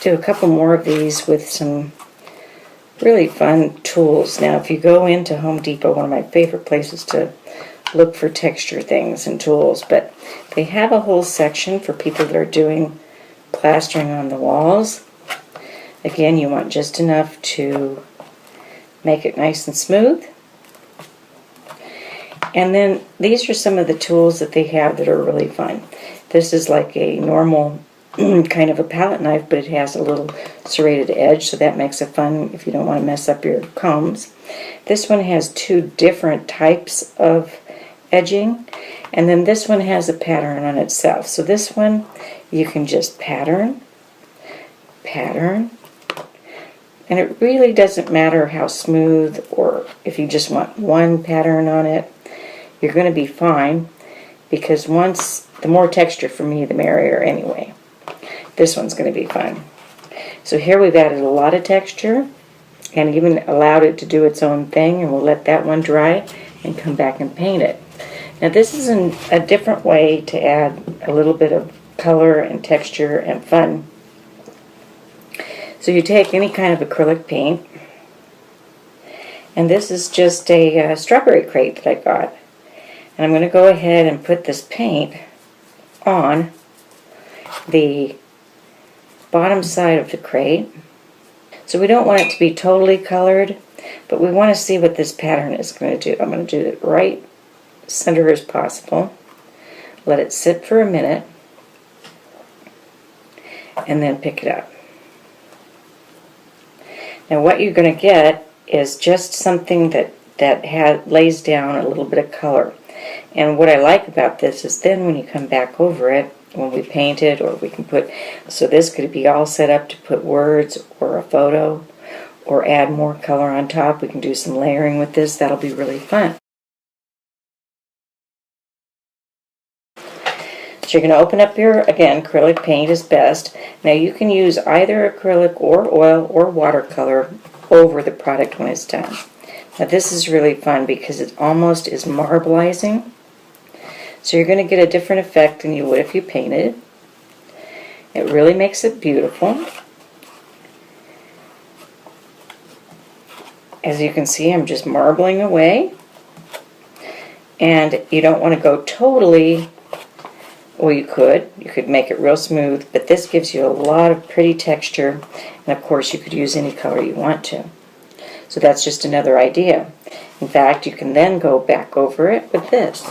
do a couple more of these with some really fun tools. Now, if you go into Home Depot, one of my favorite places to look for texture things and tools, but they have a whole section for people that are doing plastering on the walls. Again, you want just enough to make it nice and smooth. And then these are some of the tools that they have that are really fun. This is like a normal kind of a palette knife, but it has a little serrated edge, so that makes it fun if you don't want to mess up your combs. This one has two different types of edging, and then this one has a pattern on itself. So this one you can just pattern, and it really doesn't matter how smooth, or if you just want one pattern on it, you're going to be fine, because the more texture for me, the merrier anyway. This one's going to be fun. So here we've added a lot of texture and even allowed it to do its own thing, and we'll let that one dry and come back and paint it. Now this is a different way to add a little bit of color and texture and fun. So you take any kind of acrylic paint, and this is just a strawberry crate that I got. And I'm going to go ahead and put this paint on the bottom side of the crate. So we don't want it to be totally colored, but we want to see what this pattern is going to do. I'm going to do it right center as possible. Let it sit for a minute, and then pick it up. Now what you're going to get is just something that lays down a little bit of color. And what I like about this is then when you come back over it, when we paint it, or we can put, so this could be all set up to put words or a photo or add more color on top. We can do some layering with this. That'll be really fun. So you're going to open up your, again, acrylic paint is best. Now you can use either acrylic or oil or watercolor over the product when it's done. Now this is really fun because it almost is marbleizing. So you're going to get a different effect than you would if you painted. It really makes it beautiful. As you can see, I'm just marbling away. And you don't want to go totally, well, you could make it real smooth, but this gives you a lot of pretty texture, and of course you could use any color you want to. So that's just another idea. In fact, you can then go back over it with this,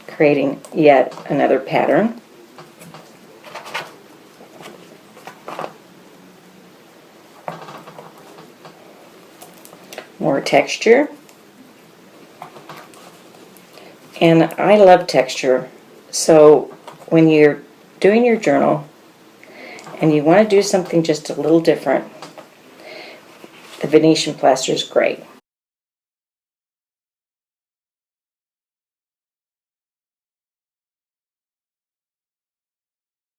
creating yet another pattern. More texture. And I love texture. So when you're doing your journal and you want to do something just a little different, the Venetian plaster is great.